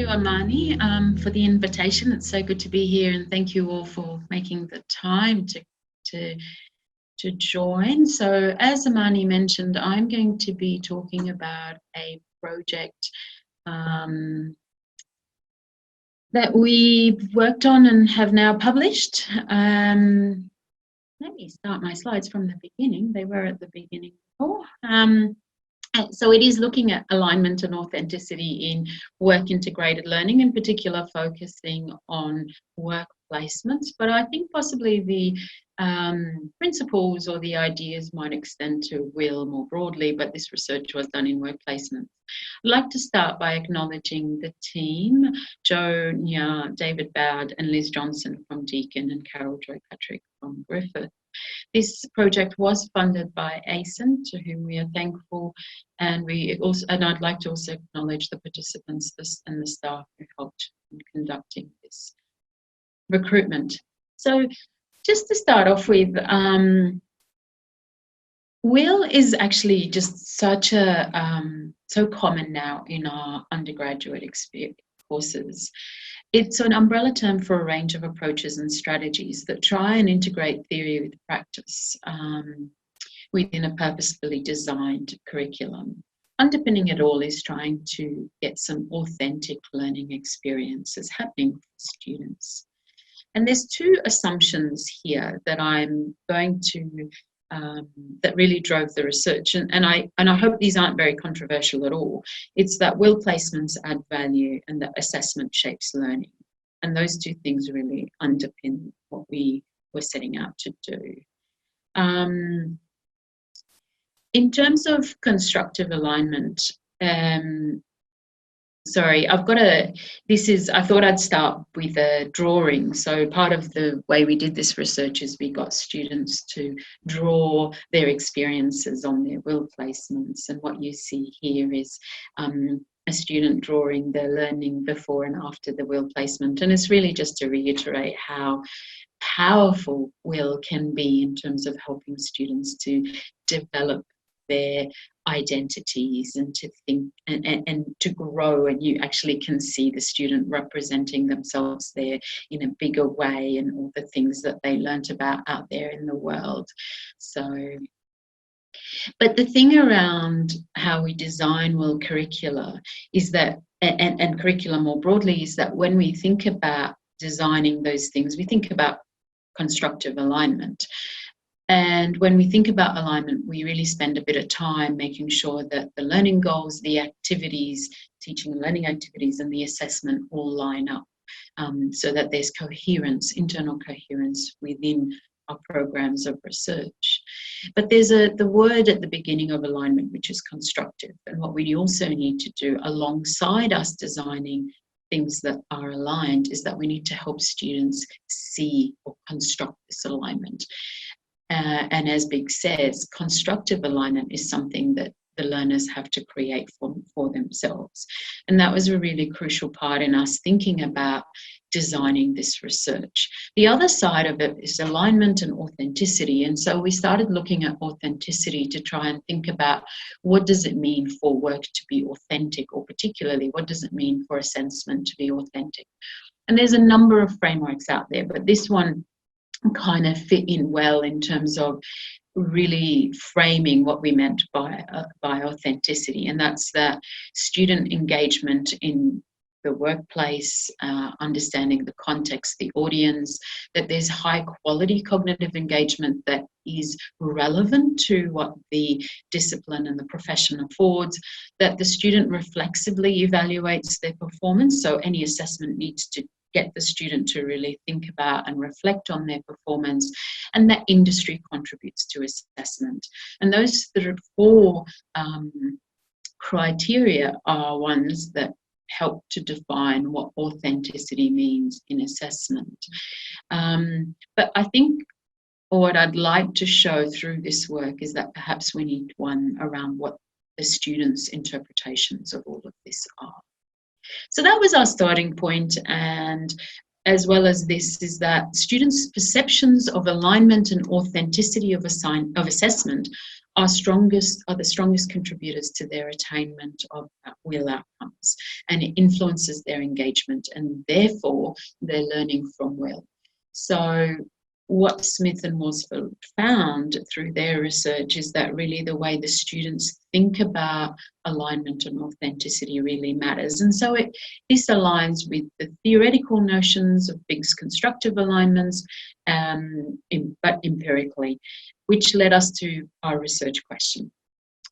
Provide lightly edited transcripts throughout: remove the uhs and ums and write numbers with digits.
you, Amani, for the invitation. It's so good to be here, and thank you all for making the time to join. So, as Amani mentioned, I'm going to be talking about a project that we've worked on and have now published. Let me start my slides from the beginning. They were at the beginning before. So it is looking at alignment and authenticity in work integrated learning, in particular focusing on work placements. But I think possibly the principles or the ideas might extend to WIL more broadly, but this research was done in work placements. I'd like to start by acknowledging the team, Jo Nya, David Bowd and Liz Johnson from Deakin and Carol Joy Patrick from Griffith. This project was funded by ASIN, to whom we are thankful, and I'd like to also acknowledge the participants and the staff who helped in conducting this recruitment. So, just to start off with, WIL is actually just such a so common now in our undergraduate courses. It's an umbrella term for a range of approaches and strategies that try and integrate theory with practice within a purposefully designed curriculum. Underpinning it all is trying to get some authentic learning experiences happening for students. And there's two assumptions here that I'm going to that really drove the research, and I hope these aren't very controversial at all. It's that WIL placements add value and that assessment shapes learning, and those two things really underpin what we were setting out to do. In terms of constructive alignment, sorry, I thought I'd start with a drawing. So part of the way we did this research is we got students to draw their experiences on their WIL placements. And what you see here is a student drawing their learning before and after the WIL placement. And it's really just to reiterate how powerful WIL can be in terms of helping students to develop their identities and to think and to grow, and you actually can see the student representing themselves there in a bigger way and all the things that they learnt about out there in the world. So, but the thing around how we design WIL curricula is that, and curriculum more broadly, is that when we think about designing those things, we think about constructive alignment. And when we think about alignment, we really spend a bit of time making sure that the learning goals, the activities, teaching and learning activities, and the assessment all line up so that there's coherence, internal coherence within our programs of research. But there's the word at the beginning of alignment, which is constructive. And what we also need to do alongside us designing things that are aligned is that we need to help students see or construct this alignment. And as Big says, constructive alignment is something that the learners have to create for themselves. And that was a really crucial part in us thinking about designing this research. The other side of it is alignment and authenticity. And so we started looking at authenticity to try and think about what does it mean for work to be authentic, or particularly what does it mean for assessment to be authentic. And there's a number of frameworks out there, but this one kind of fit in well in terms of really framing what we meant by authenticity, and that's that student engagement in the workplace, understanding the context, the audience, that there's high quality cognitive engagement that is relevant to what the discipline and the profession affords, that the student reflexively evaluates their performance, so any assessment needs to get the student to really think about and reflect on their performance, and that industry contributes to assessment. And those four criteria are ones that help to define what authenticity means in assessment. But I think what I'd like to show through this work is that perhaps we need one around what the students' interpretations of all of this are. So that was our starting point, and as well as this is that students' perceptions of alignment and authenticity of assessment are the strongest contributors to their attainment of WIL outcomes, and it influences their engagement and therefore their learning from WIL. So what Smith and Morsfield found through their research is that really the way the students think about alignment and authenticity really matters. And so this aligns with the theoretical notions of Big's constructive alignments, but empirically, which led us to our research question.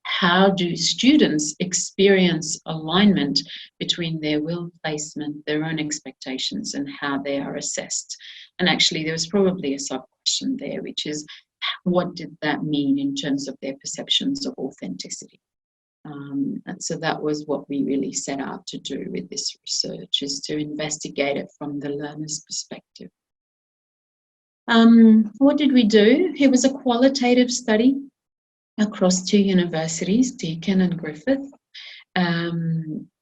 How do students experience alignment between their WIL placement, their own expectations, and how they are assessed? And actually, there was probably a sub-question there, which is, what did that mean in terms of their perceptions of authenticity? And so that was what we really set out to do with this research, is to investigate it from the learner's perspective. What did we do? It was a qualitative study across 2 universities, Deakin and Griffith.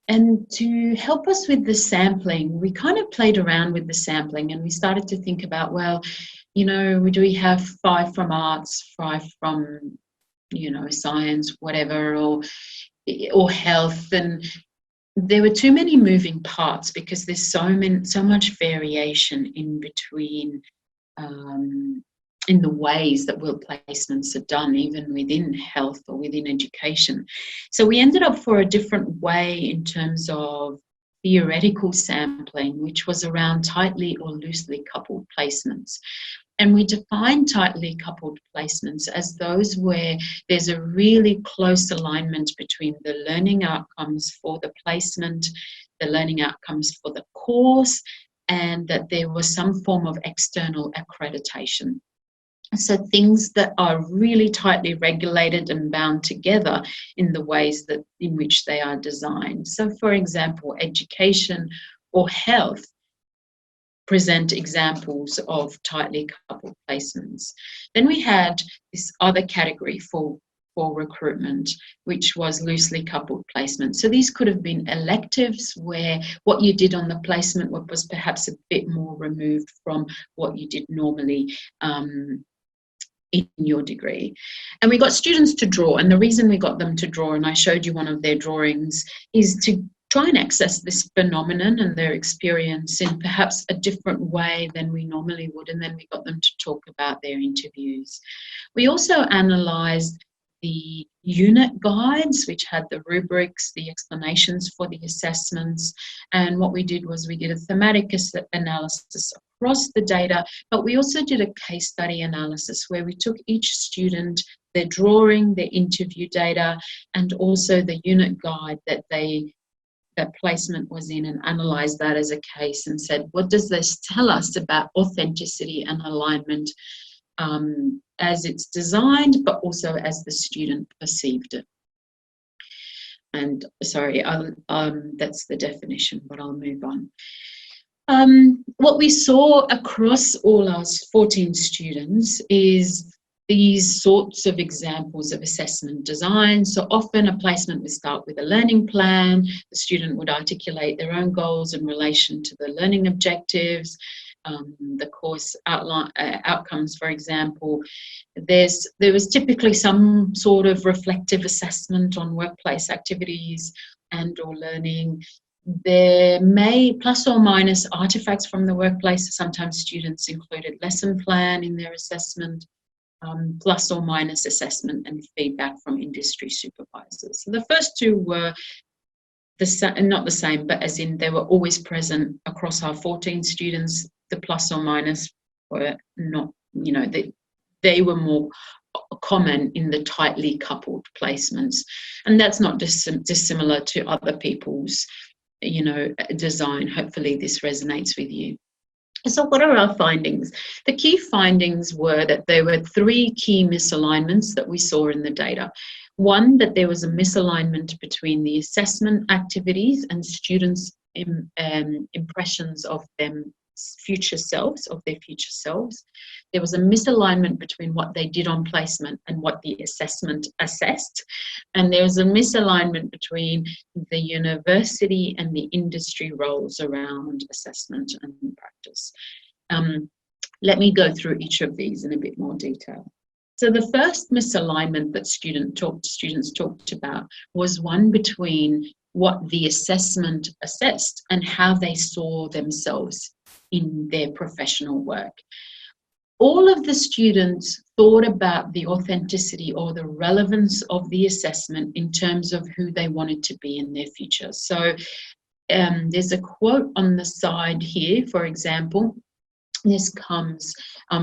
And to help us with the sampling, we kind of played around with the sampling, and we started to think about, well, you know, do we have 5 from arts, 5 from, you know, science, whatever, or health? And there were too many moving parts because there's so much variation in between in the ways that WIL placements are done, even within health or within education. So we ended up for a different way in terms of theoretical sampling, which was around tightly or loosely coupled placements. And we define tightly coupled placements as those where there's a really close alignment between the learning outcomes for the placement, the learning outcomes for the course, and that there was some form of external accreditation. So things that are really tightly regulated and bound together in the ways that in which they are designed. So for example, education or health present examples of tightly coupled placements. Then we had this other category for recruitment, which was loosely coupled placement. So these could have been electives where what you did on the placement was perhaps a bit more removed from what you did normally in your degree. And we got students to draw, and the reason we got them to draw, and I showed you one of their drawings, is to try and access this phenomenon and their experience in perhaps a different way than we normally would, and then we got them to talk about their interviews. We also analysed the unit guides, which had the rubrics, the explanations for the assessments, and what we did was we did a thematic analysis across the data, but we also did a case study analysis where we took each student, their drawing, their interview data, and also the unit guide that placement was in, and analysed that as a case and said, what does this tell us about authenticity and alignment as it's designed, but also as the student perceived it? And sorry, that's the definition, but I'll move on. What we saw across all our 14 students is these sorts of examples of assessment design. So often a placement would start with a learning plan. The student would articulate their own goals in relation to the learning objectives, the course outcomes, for example. There was typically some sort of reflective assessment on workplace activities and or learning. There may plus or minus artifacts from the workplace. Sometimes students included lesson plan in their assessment, plus or minus assessment and feedback from industry supervisors. So the first two were not the same, but as in they were always present across our 14 students. The plus or minus were not, you know, they were more common in the tightly coupled placements. And that's not dissimilar to other people's, you know, design. Hopefully this resonates with you. So what are our findings? The key findings were that there were 3 key misalignments that we saw in the data. One, that there was a misalignment between the assessment activities and students' impressions of them future selves, of their future selves. There was a misalignment between what they did on placement and what the assessment assessed. And there was a misalignment between the university and the industry roles around assessment and practice. Let me go through each of these in a bit more detail. So the first misalignment that students talked about was one between what the assessment assessed and how they saw themselves in their professional work. All of the students thought about the authenticity or the relevance of the assessment in terms of who they wanted to be in their future. So there's a quote on the side here, for example. This comes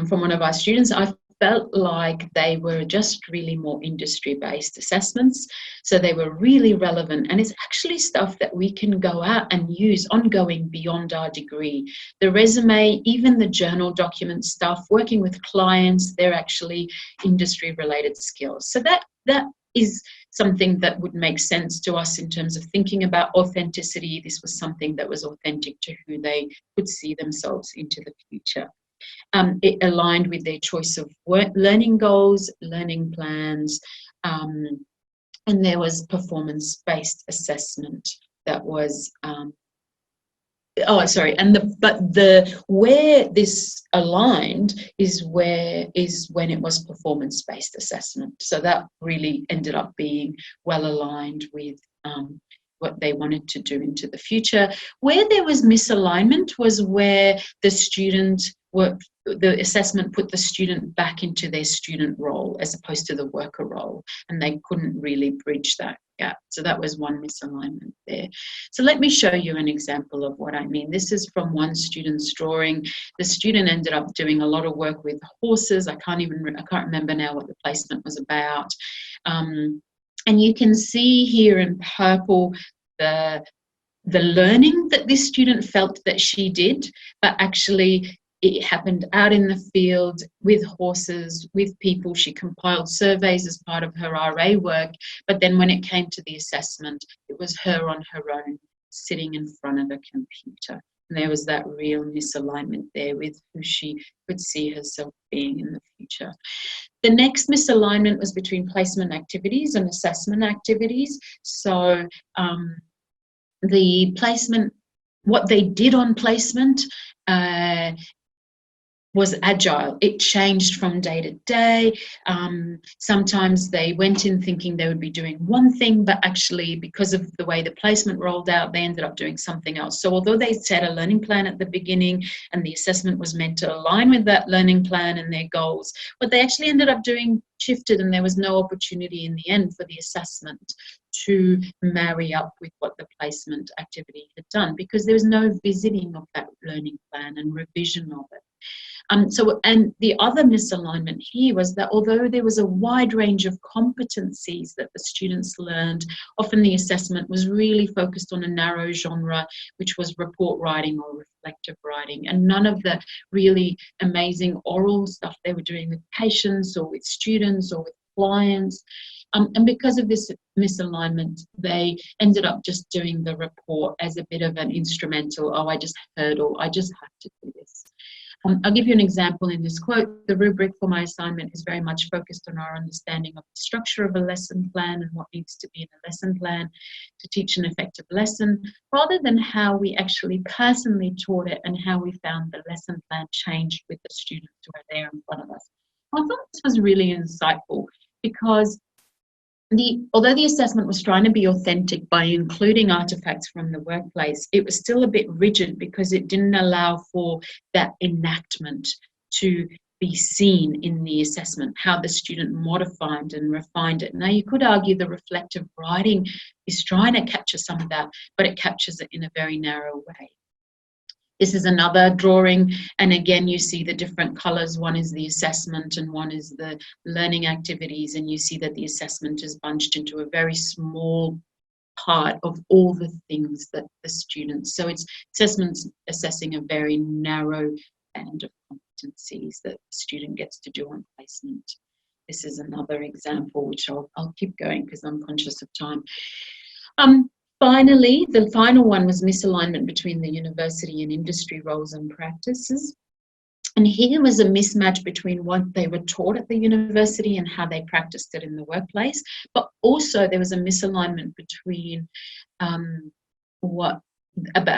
from one of our students. I felt like they were just really more industry-based assessments. So they were really relevant. And it's actually stuff that we can go out and use ongoing beyond our degree. The resume, even the journal document stuff, working with clients, they're actually industry-related skills. So that is something that would make sense to us in terms of thinking about authenticity. This was something that was authentic to who they could see themselves into the future. It aligned with their choice of learning goals, learning plans, and there was performance-based assessment that was where this aligned is when it was performance-based assessment. So that really ended up being well aligned with what they wanted to do into the future. Where there was misalignment was where the assessment put the student back into their student role as opposed to the worker role, and they couldn't really bridge that gap. So that was one misalignment there. So let me show you an example of what I mean. This is from one student's drawing. The student ended up doing a lot of work with horses. I can't remember now what the placement was about. And you can see here in purple the learning that this student felt that she did, but actually it happened out in the field with horses, with people. She compiled surveys as part of her RA work, but then when it came to the assessment, it was her on her own, sitting in front of a computer. And there was that real misalignment there with who she could see herself being in the future. The next misalignment was between placement activities and assessment activities. So the placement, what they did on placement was agile. It changed from day to day. Sometimes they went in thinking they would be doing one thing, but actually because of the way the placement rolled out, they ended up doing something else. So although they set a learning plan at the beginning and the assessment was meant to align with that learning plan and their goals, what they actually ended up doing shifted, and there was no opportunity in the end for the assessment to marry up with what the placement activity had done, because there was no visiting of that learning plan and revision of it. And the other misalignment here was that although there was a wide range of competencies that the students learned, often the assessment was really focused on a narrow genre, which was report writing or reflective writing, and none of the really amazing oral stuff they were doing with patients or with students or with clients. And because of this misalignment, they ended up just doing the report as a bit of an instrumental, I just heard, or I just have to do this. I'll give you an example in this quote. The rubric for my assignment is very much focused on our understanding of the structure of a lesson plan and what needs to be in a lesson plan to teach an effective lesson, rather than how we actually personally taught it and how we found the lesson plan changed with the students who are there in front of us. I thought this was really insightful because although the assessment was trying to be authentic by including artifacts from the workplace, it was still a bit rigid because it didn't allow for that enactment to be seen in the assessment, how the student modified and refined it. Now, you could argue the reflective writing is trying to capture some of that, but it captures it in a very narrow way. This is another drawing, and again you see the different colours. One is the assessment and one is the learning activities, and you see that the assessment is bunched into a very small part of all the things that the students, so it's assessments assessing a very narrow band of competencies that the student gets to do on placement. This is another example, which I'll keep going because I'm conscious of time. Finally, the final one was misalignment between the university and industry roles and practices. And here was a mismatch between what they were taught at the university and how they practiced it in the workplace. But also there was a misalignment between what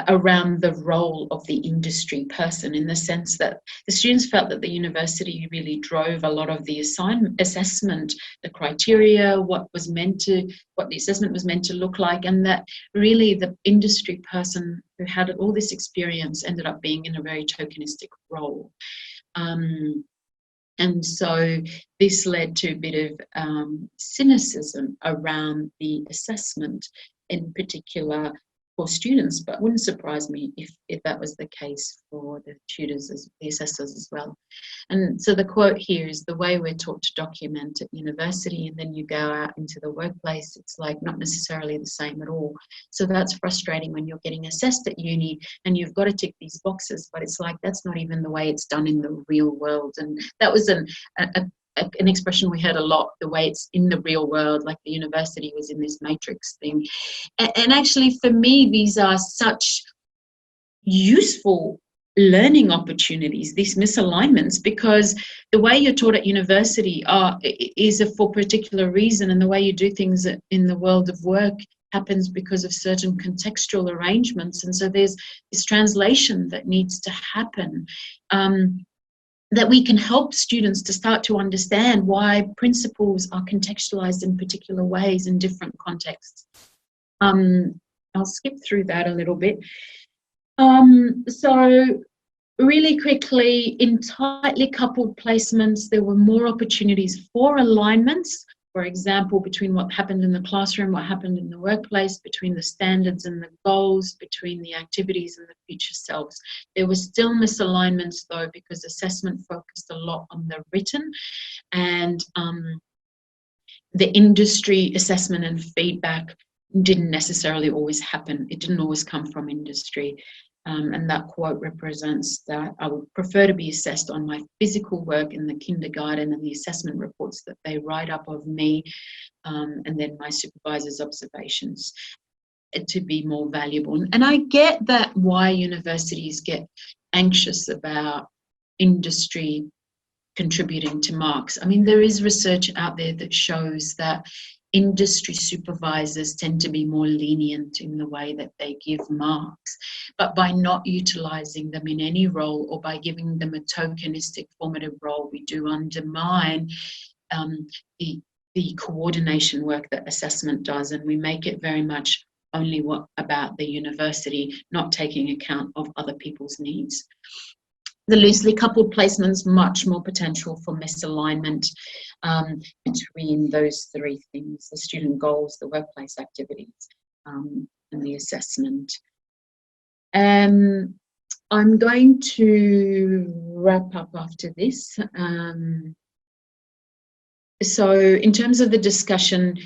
around the role of the industry person, in the sense that the students felt that the university really drove a lot of the assessment, the criteria, what the assessment was meant to look like, and that really the industry person who had all this experience ended up being in a very tokenistic role. And so this led to a bit of cynicism around the assessment, in particular for students, but wouldn't surprise me if that was the case for the tutors, the assessors as well. And so the quote here is, the way we're taught to document at university and then you go out into the workplace, it's like not necessarily the same at all. So that's frustrating when you're getting assessed at uni and you've got to tick these boxes, but it's like that's not even the way it's done in the real world. And that was an expression we heard a lot, the way it's in the real world, like the university was in this matrix thing. And actually for me, these are such useful learning opportunities, these misalignments, because the way you're taught at university is for a particular reason, and the way you do things in the world of work happens because of certain contextual arrangements. And so there's this translation that needs to happen, that we can help students to start to understand why principles are contextualized in particular ways in different contexts. I'll skip through that a little bit. So really quickly, in tightly coupled placements, there were more opportunities for alignments, for example, between what happened in the classroom, what happened in the workplace, between the standards and the goals, between the activities and the future selves. There were still misalignments though, because assessment focused a lot on the written, and the industry assessment and feedback didn't necessarily always happen. It didn't always come from industry. And that quote represents that I would prefer to be assessed on my physical work in the kindergarten and the assessment reports that they write up of me, and then my supervisor's observations, to be more valuable. And I get that why universities get anxious about industry contributing to marks. I mean, there is research out there that shows that industry supervisors tend to be more lenient in the way that they give marks, but by not utilising them in any role, or by giving them a tokenistic formative role, we do undermine the coordination work that assessment does, and we make it very much only about the university, not taking account of other people's needs. The loosely coupled placements, much more potential for misalignment between those three things: the student goals, the workplace activities, and the assessment. I'm going to wrap up after this. So in terms of the discussion,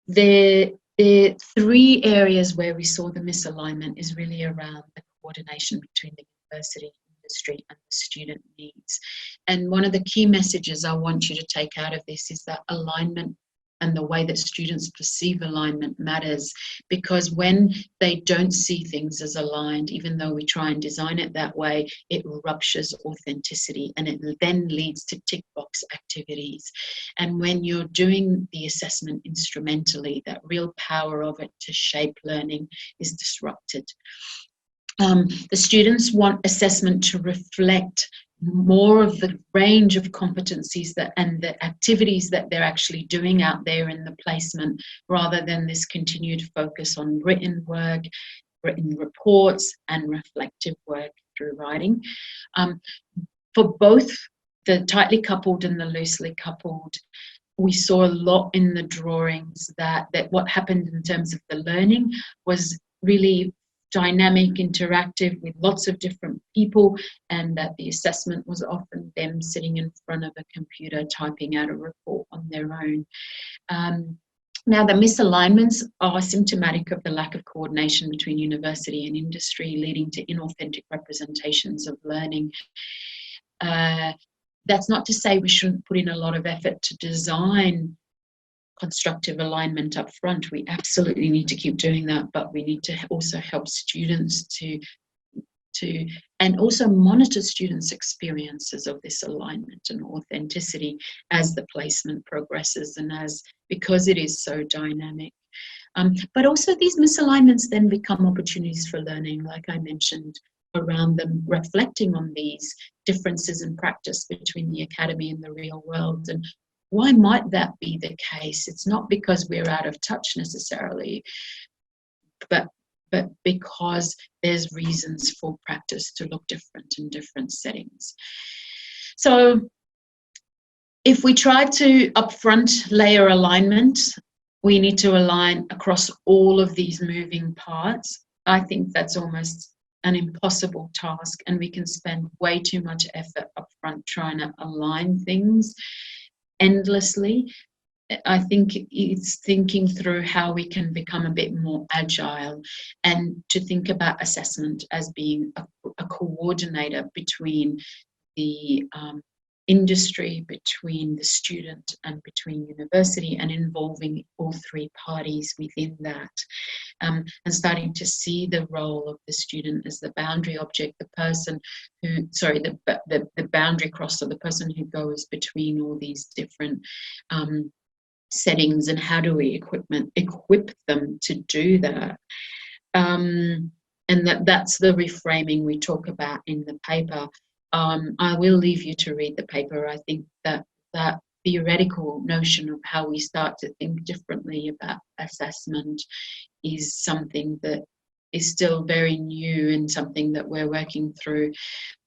there are three areas where we saw the misalignment is really around the coordination between the university, industry and the student needs. And one of the key messages I want you to take out of this is that alignment and the way that students perceive alignment matters, because when they don't see things as aligned, even though we try and design it that way, it ruptures authenticity, and it then leads to tick box activities. And when you're doing the assessment instrumentally, that real power of it to shape learning is disrupted. The students want assessment to reflect more of the range of competencies and the activities that they're actually doing out there in the placement, rather than this continued focus on written work, written reports, and reflective work through writing. For both the tightly coupled and the loosely coupled, we saw a lot in the drawings that what happened in terms of the learning was really dynamic, interactive with lots of different people, and that the assessment was often them sitting in front of a computer typing out a report on their own. Now, the misalignments are symptomatic of the lack of coordination between university and industry, leading to inauthentic representations of learning. That's not to say we shouldn't put in a lot of effort to design constructive alignment up front. We absolutely need to keep doing that, but we need to also help students to and also monitor students' experiences of this alignment and authenticity as the placement progresses, and because it is so dynamic. But also these misalignments then become opportunities for learning, like I mentioned, around them reflecting on these differences in practice between the academy and the real world. And why might that be the case? It's not because we're out of touch necessarily, but because there's reasons for practice to look different in different settings. So if we try to upfront layer alignment, we need to align across all of these moving parts. I think that's almost an impossible task, and we can spend way too much effort upfront trying to align things endlessly. I think it's thinking through how we can become a bit more agile, and to think about assessment as being a coordinator between the industry, between the student and between university, and involving all three parties within that, and starting to see the role of the student as the boundary object, the person who, sorry, the boundary crosser, the person who goes between all these different settings, and how do we equip them to do that. And that's the reframing we talk about in the paper. I will leave you to read the paper. I think that theoretical notion of how we start to think differently about assessment is something that is still very new and something that we're working through.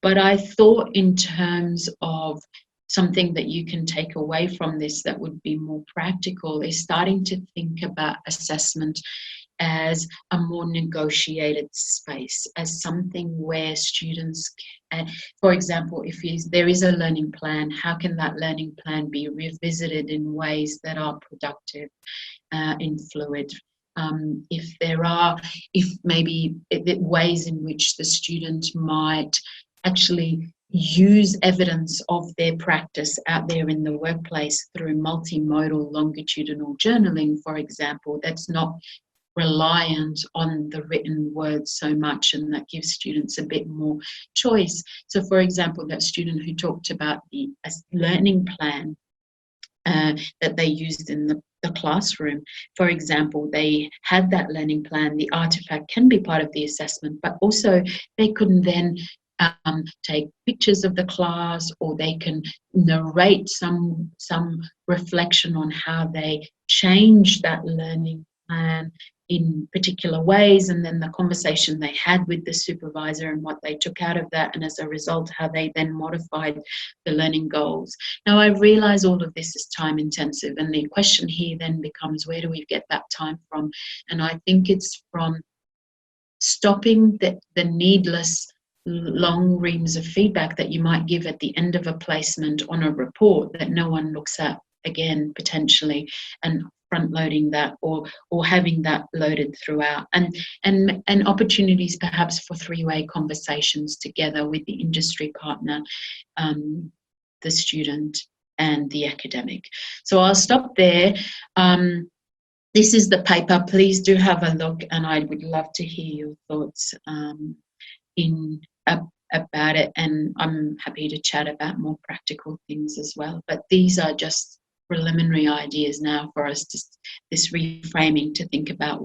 But I thought in terms of something that you can take away from this that would be more practical is starting to think about assessment as a more negotiated space, as something where students can, for example, if there is a learning plan, how can that learning plan be revisited in ways that are productive and fluid? If maybe ways in which the student might actually use evidence of their practice out there in the workplace through multimodal longitudinal journaling, for example, that's not reliant on the written words so much, and that gives students a bit more choice. So for example, that student who talked about the learning plan that they used in the classroom, for example, they had that learning plan, the artifact can be part of the assessment, but also they can then take pictures of the class, or they can narrate some reflection on how they change that learning plan in particular ways, and then the conversation they had with the supervisor and what they took out of that, and as a result how they then modified the learning goals. Now I realise all of this is time intensive, and the question here then becomes, where do we get that time from? And I think it's from stopping the needless long reams of feedback that you might give at the end of a placement on a report that no one looks at again, potentially, and front loading that, or having that loaded throughout, and opportunities perhaps for three-way conversations together with the industry partner, the student and the academic. So I'll stop there. This is the paper. Please do have a look, and I would love to hear your thoughts about it, and I'm happy to chat about more practical things as well. But these are just preliminary ideas now for us to this reframing, to think about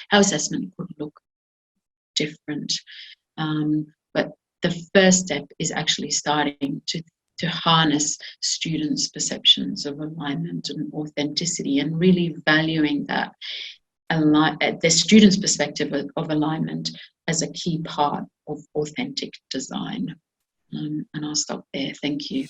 how assessment could look different. But the first step is actually starting to harness students' perceptions of alignment and authenticity, and really valuing that the students' perspective of alignment as a key part of authentic design. And I'll stop there. Thank you.